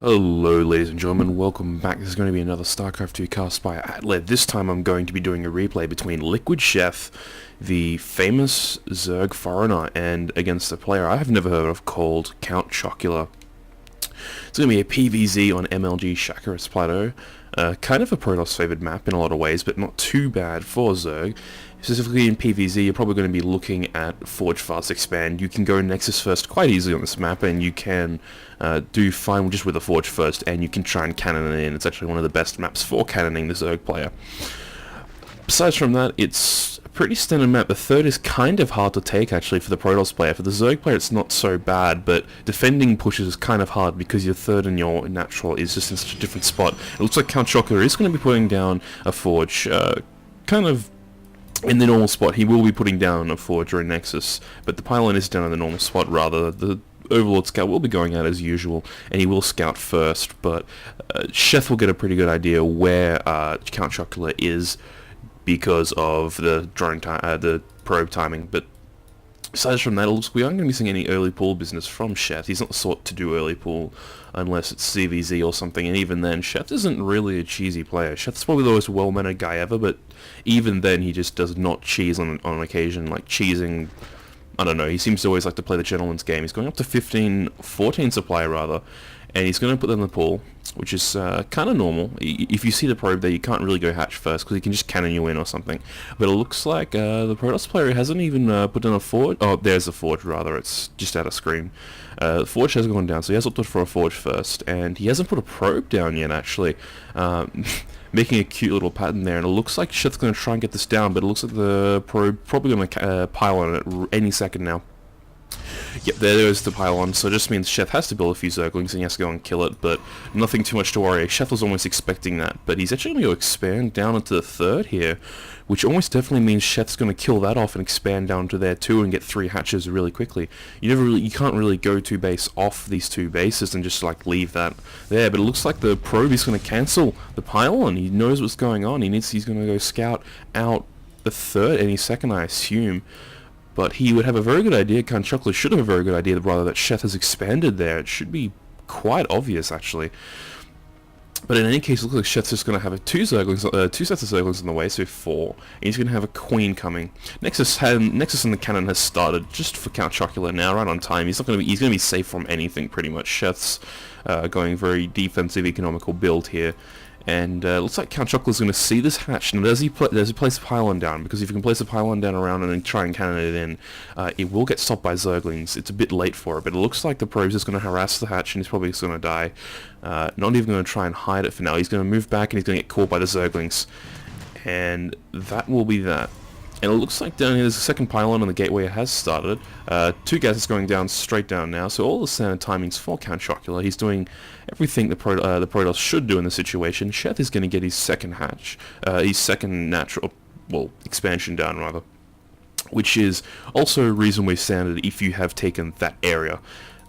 Hello ladies and gentlemen, welcome back. This is going to be another StarCraft 2 cast by Atlaretv. This time I'm going to be doing a replay between LiquidSheth, the famous Zerg foreigner, and against a player I have never heard of called Countchocular. It's going to be a PvZ on MLG Shakuras Plateau. Kind of a Protoss favoured map in a lot of ways, but not too bad for Zerg. Specifically in PvZ, you're probably going to be looking at Forge Fast Expand. You can go Nexus first quite easily on this map, and you can do fine just with a Forge first, and you can try and cannon it in. It's actually one of the best maps for cannoning the Zerg player. Besides from that, it's a pretty standard map. The third is kind of hard to take actually for the Protoss player. For the Zerg player it's not so bad, but defending pushes is kind of hard because your third and your natural is just in such a different spot. It looks like Countchocular is going to be putting down a Forge, kind of in the normal spot. He will be putting down a Forge or a Nexus, but the pylon is down in the normal spot rather. The Overlord Scout will be going out as usual, and he will scout first, but Sheth will get a pretty good idea where Countchocular is because of the drone the probe timing. But aside from that, we aren't going to be seeing any early pull business from Sheth. He's not the sort to do early pull unless it's CVZ or something, and even then, Sheth isn't really a cheesy player. Sheth's probably the most well-mannered guy ever, but even then, he just does not cheese on occasion, like cheesing. I don't know, he seems to always like to play the gentleman's game. He's going up to 14 supply rather, and he's going to put them in the pool, which is kind of normal. If you see the probe there, you can't really go hatch first, because he can just cannon you in or something. But it looks like the Protoss player hasn't even put down a Forge. Oh, there's a Forge rather, it's just out of screen. The Forge has gone down, so he has opted for a Forge first, and he hasn't put a probe down yet actually. Making a cute little pattern there, and it looks like Sheth's going to try and get this down, but it looks like the probe probably going to pile on it any second now. Yep, there is the pylon, so it just means Sheth has to build a few Zerglings and he has to go and kill it, but nothing too much to worry. Sheth was almost expecting that, but he's actually going to go expand down into the third here, which almost definitely means Sheth's going to kill that off and expand down to there too and get 3 hatches really quickly. You can't really go to base off these 2 bases and just like leave that there, but it looks like the probe is going to cancel the pylon. He knows what's going on. He's going to go scout out the third any second, I assume. But he would have a very good idea, Countchocular should have a very good idea, rather, that Sheth has expanded there. It should be quite obvious, actually. But in any case, it looks like Sheth's just going to have 2 sets of Zerglings on the way, so 4. And he's going to have a Queen coming. Nexus in the cannon has started, just for Countchocular now, right on time. He's going to be safe from anything, pretty much. Sheth's going very defensive, economical build here. And looks like Countchocular's going to see this hatch. Now, does he place a pylon down? Because if you can place a pylon down around and then try and cannon it in, it will get stopped by Zerglings. It's a bit late for it, but it looks like the probe's just going to harass the hatch and he's probably just going to die. Not even going to try and hide it for now. He's going to move back and he's going to get caught by the Zerglings. And that will be that. And it looks like down here there's a second pylon on the gateway has started. 2 gases going down straight down now, so all the standard timings for Countchocular. He's doing everything the Protoss should do in the situation. Sheth is going to get his second hatch, his second natural, well, expansion down rather, which is also reasonably standard if you have taken that area.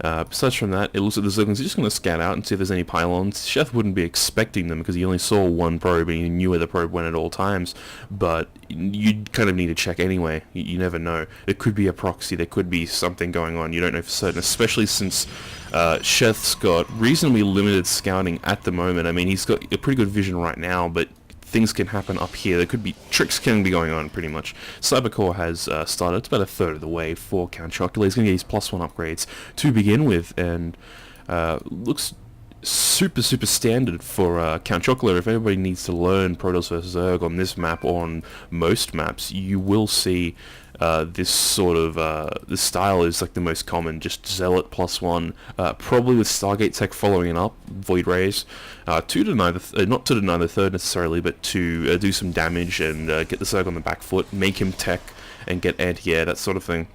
Besides from that, it looks like the Zerglings are just going to scout out and see if there's any pylons. Sheth wouldn't be expecting them because he only saw 1 probe and he knew where the probe went at all times, but you kind of need to check anyway. You never know. It could be a proxy, there could be something going on, you don't know for certain, especially since Sheth's got reasonably limited scouting at the moment. I mean, he's got a pretty good vision right now, but things can happen up here. There could be tricks can be going on pretty much. Cybercore has started. It's about a third of the way for Countchocular. He's going to get his +1 upgrades to begin with, and looks super standard for Countchocular. If anybody needs to learn Protoss vs Zerg on this map or on most maps, you will see this sort of this style is like the most common, just Zealot +1, probably with Stargate Tech following it up, Void Rays, not to deny the third necessarily, but to do some damage and get the Zerg on the back foot, make him tech and get anti-air, that sort of thing.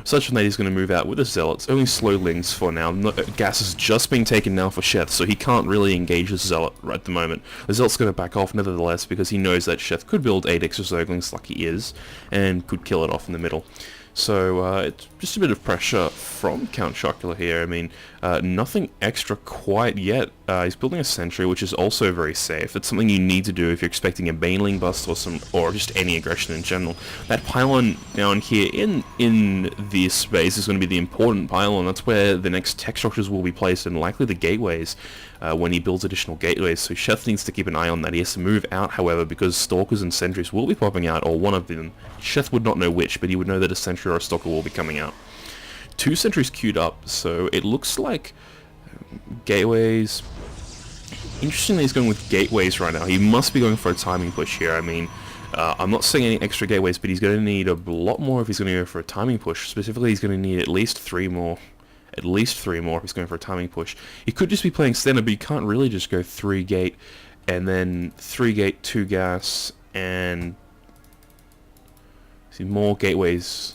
Such that he's going to move out with the Zealots, only slow links for now. Gas is just being taken now for Sheth, so he can't really engage the Zealot right at the moment. The Zealot's going to back off nevertheless, because he knows that Sheth could build 8 extra Zerglings like he is, and could kill it off in the middle. So it's just a bit of pressure from Countchocular here. I mean, Nothing extra quite yet. He's building a sentry, which is also very safe. It's something you need to do if you're expecting a Baneling bust or just any aggression in general. That pylon down here in this space is going to be the important pylon. That's where the next tech structures will be placed, and likely the gateways when he builds additional gateways. So Sheth needs to keep an eye on that. He has to move out, however, because stalkers and sentries will be popping out, or one of them. Sheth would not know which, but he would know that a sentry or a stalker will be coming out. 2 sentries queued up, so it looks like gateways. Interestingly, he's going with gateways right now. He must be going for a timing push here. I mean, I'm not saying any extra gateways, but he's going to need a lot more if he's going to go for a timing push. Specifically, he's going to need at least 3 more. At least 3 more if he's going for a timing push. He could just be playing standard, but you can't really just go 3 gate, and then 3 gate, 2 gas, and see more gateways.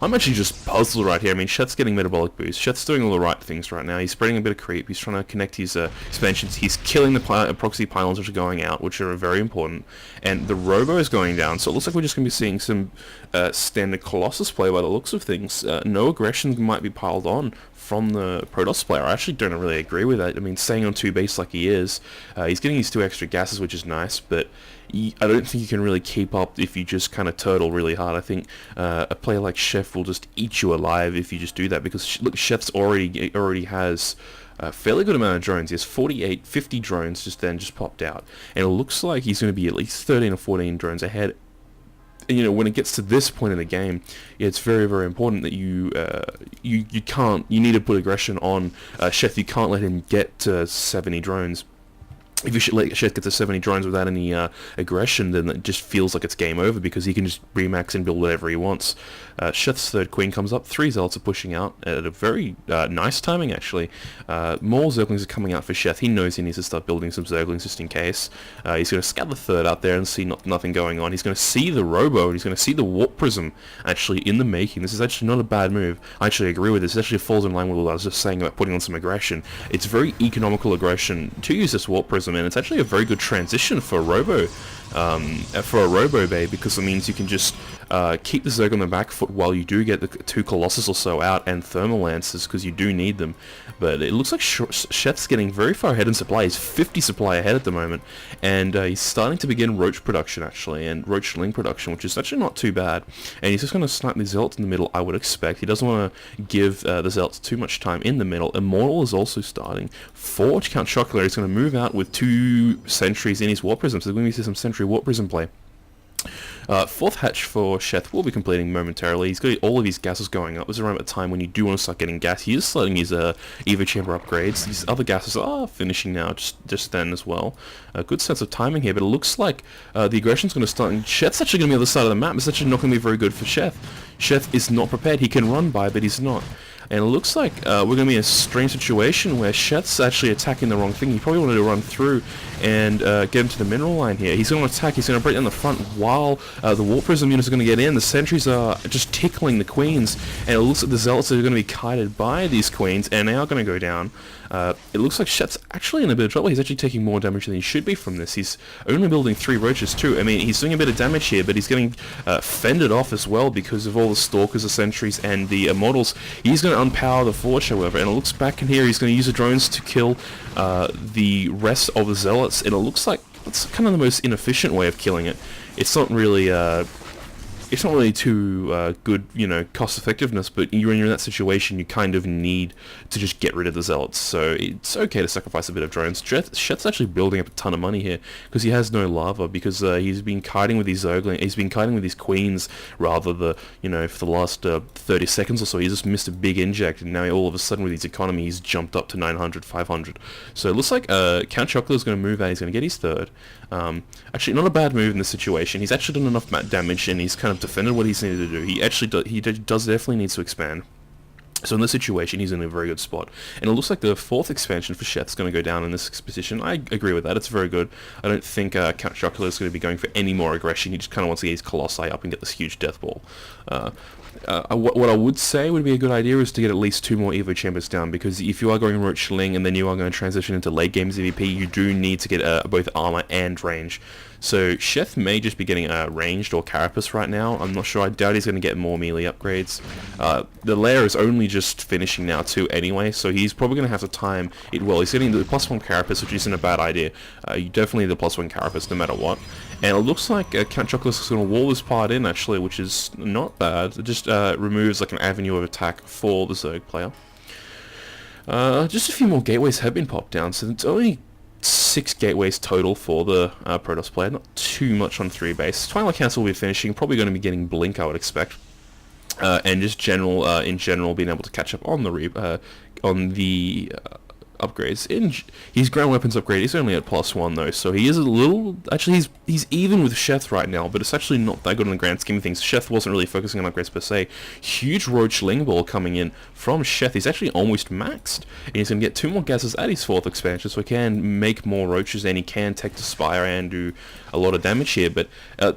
I'm actually just puzzled right here. I mean, Sheth's getting metabolic boost. Sheth's doing all the right things right now. He's spreading a bit of creep. He's trying to connect his expansions. He's killing the proxy pylons which are going out, which are very important. And the Robo is going down, so it looks like we're just going to be seeing some standard Colossus play by the looks of things. No aggression might be piled on from the Protoss player. I actually don't really agree with that. I mean, staying on 2 base like he is, he's getting these 2 extra gases, which is nice, but I don't think you can really keep up if you just kind of turtle really hard. I think a player like Chef will just eat you alive if you just do that, because look, Chef's already has a fairly good amount of drones. He has 50 drones just popped out, and it looks like he's going to be at least 13 or 14 drones ahead. And, you know, when it gets to this point in the game, it's very, very important that you need to put aggression on Chef. You can't let him get to 70 drones. If you should let Sheth get to 70 drones without any aggression, then it just feels like it's game over, because he can just remax and build whatever he wants. Sheth's 3rd queen comes up, 3 zealots are pushing out at a very nice timing, actually. More zerglings are coming out for Sheth. He knows he needs to start building some zerglings just in case. He's going to scout the 3rd out there and see nothing going on. He's going to see the Robo, and he's going to see the Warp Prism actually in the making. This is actually not a bad move. I actually agree with this. It actually falls in line with what I was just saying about putting on some aggression. It's very economical aggression to use this Warp Prism, and it's actually a very good transition for a Robo Bay, because it means you can just keep the Zerg on the back foot while you do get the 2 Colossus or so out and Thermal Lancers, because you do need them. But it looks like Sheth's getting very far ahead in supply. He's 50 supply ahead at the moment, and he's starting to begin Roach production, actually, and Roach Ling production, which is actually not too bad. And he's just going to snipe the Zealots in the middle, I would expect. He doesn't want to give the Zealots too much time in the middle. Immortal is also starting. Forge Countchocular is going to move out with 2 sentries in his Warp Prism, so we're going to see some sentry Warp Prism play. 4th hatch for Sheth will be completing momentarily. He's got all of his gases going up. This is around a time when you do want to start getting gas. He is starting his Evo Chamber upgrades. These other gases are finishing now, just then as well. A good sense of timing here, but it looks like the aggression's going to start. And Sheth's actually going to be on the other side of the map. It's actually not going to be very good for Sheth. Sheth is not prepared. He can run by, but he's not. And it looks like we're going to be in a strange situation where Sheth's actually attacking the wrong thing. He probably wanted to run through and get into the mineral line here. He's going to attack. He's going to break down the front while the Warp Prism units are going to get in. The sentries are just tickling the queens, and it looks like the Zealots are going to be kited by these queens, and they are going to go down. It looks like Sheth's actually in a bit of trouble. He's actually taking more damage than he should be from this. He's only building 3 roaches too. I mean, he's doing a bit of damage here, but he's getting fended off as well because of all the stalkers, the sentries, and the immortals. He's going to unpower the Forge, however, and it looks back in here. He's going to use the drones to kill the rest of the Zealots, and it looks like that's kind of the most inefficient way of killing it. It's not really too good, you know, cost effectiveness, but when you're in that situation, you kind of need to just get rid of the Zealots, so it's okay to sacrifice a bit of drones. Sheth's actually building up a ton of money here, because he has no lava, because he's been kiting with these Zergling, he's been kiting with these queens, rather for the last 30 seconds or so. He's just missed a big inject, and now all of a sudden with his economy, he's jumped up to 900, 500. So it looks like Countchocular is going to move out, he's going to get his 3rd. Actually, not a bad move in this situation. He's actually done enough damage, and he's kind of defended what he's needed to do. He does definitely need to expand. So in this situation, he's in a very good spot. And it looks like the 4th expansion for Sheth's going to go down in this position. I agree with that. It's very good. I don't think Countchocular is going to be going for any more aggression. He just kind of wants to get his Colossi up and get this huge death ball. What I would say would be a good idea is to get at least 2 more Evo Chambers down, because if you are going Roach Ling and then you are going to transition into late game ZVP, you do need to get both armor and range. So Sheth may just be getting ranged or carapace right now. I'm not sure. I doubt he's going to get more melee upgrades. The layer is only just finishing now too anyway, so he's probably going to have to time it well. He's getting the +1 carapace, which isn't a bad idea. You definitely need the +1 carapace no matter what. And it looks like Countchocular is going to wall this part in actually, which is not bad. It just removes like an avenue of attack for the Zerg player. Just a few more gateways have been popped down, so it's only 6 gateways total for the Protoss player, not too much on 3 base. Twilight Council will be finishing, probably going to be getting Blink, I would expect. And just in general, being able to catch up on the upgrades. His ground weapons upgrade is only at +1 though, so he is a little... Actually, he's even with Sheth right now, but it's actually not that good in the grand scheme of things. Sheth wasn't really focusing on upgrades per se. Huge Roach Ling Ball coming in from Sheth. He's actually almost maxed, and he's going to get 2 more gases at his 4th expansion, so he can make more Roaches, and he can take the Spire and do a lot of damage here. But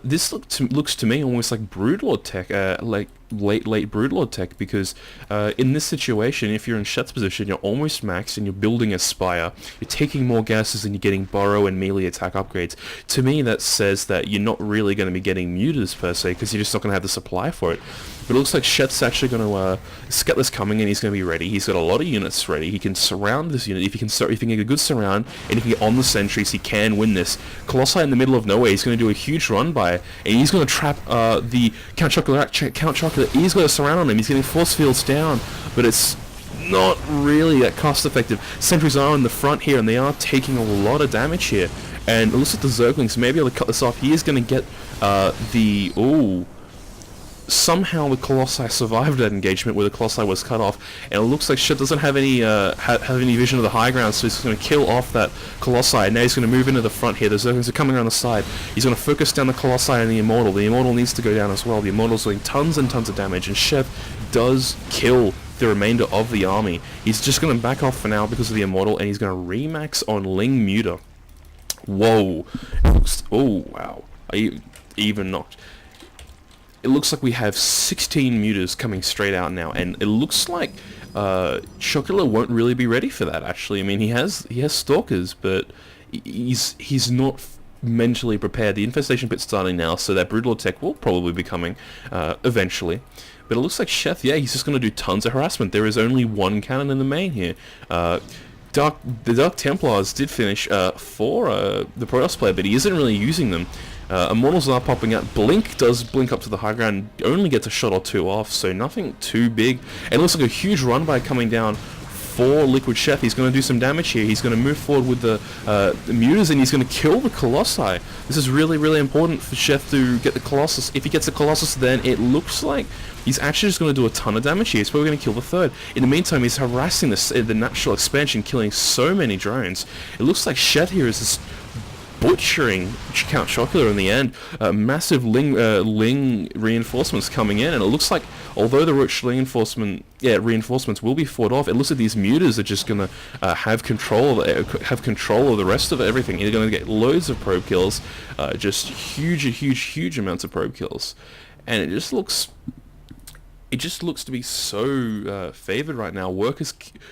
this looks to me almost like Broodlord tech, like late Broodlord tech, because in this situation, if you're in Sheth's position, you're almost maxed and you're building a Spire, you're taking more gases and you're getting Burrow and melee attack upgrades. To me, that says that you're not really going to be getting mutas per se, because you're just not going to have the supply for it. But it looks like Sheth's actually going to get this coming, and he's going to be ready. He's got a lot of units ready. He can surround this unit. If he can get a good surround, and if he can get on the sentries, he can win this. Colossi in the middle of nowhere, he's going to do a huge run by, and he's going to trap the Countchocular. He's got a surround on him. He's getting force fields down, but it's not really that cost effective. Sentries are in the front here, and they are taking a lot of damage here. And it looks like the Zerglings may be able to cut this off. He is going to get somehow the Colossi survived that engagement where the Colossi was cut off, and it looks like Sheth doesn't have any vision of the high ground, so he's going to kill off that Colossi, and now he's going to move into the front here. The Zerglings are coming around the side. He's going to focus down the Colossi and the Immortal. The Immortal needs to go down as well. The Immortal's doing tons and tons of damage, and Sheth does kill the remainder of the army. He's just going to back off for now because of the Immortal, and he's going to remax on Ling Muta. Whoa. Oh, wow. Even knocked. It looks like we have 16 mutas coming straight out now, and it looks like Shakuras won't really be ready for that. Actually, I mean, he has stalkers, but he's not mentally prepared. The infestation pit's starting now, so that Broodlord tech will probably be coming eventually. But it looks like Sheth, yeah, he's just going to do tons of harassment. There is only 1 cannon in the main here. The Dark Templars did finish for the Protoss player, but he isn't really using them. Immortals are popping out. Blink does blink up to the high ground, only gets a shot or 2 off, so nothing too big. And it looks like a huge run by coming down for LiquidSheth. He's going to do some damage here. He's going to move forward with the mutas, and he's going to kill the Colossi. This is really, really important for Sheth to get the Colossus. If he gets the Colossus, then it looks like he's actually just going to do a ton of damage here. He's probably going to kill the 3rd. In the meantime, he's harassing the natural expansion, killing so many drones. It looks like Sheth here is just butchering Countchocular in the end. Massive Ling reinforcements coming in, and it looks like, although the Roach reinforcements will be fought off, it looks like these mutas are just gonna have control of the rest of everything. They're gonna get loads of probe kills, just huge amounts of probe kills, and it just looks to be so favored right now.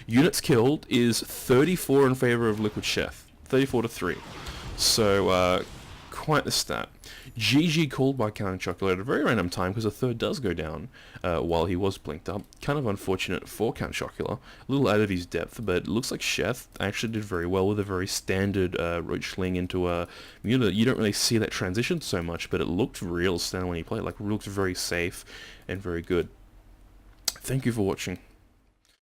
Units killed is 34 in favor of LiquidSheth, 34-3. So, quite the stat. GG called by Countchocular at a very random time, because the 3rd does go down while he was blinked up. Kind of unfortunate for Countchocular. A little out of his depth, but it looks like Sheth actually did very well with a very standard Roach Ling into a Muta. You don't really see that transition so much, but it looked real standard when he played. Like, it looked very safe and very good. Thank you for watching.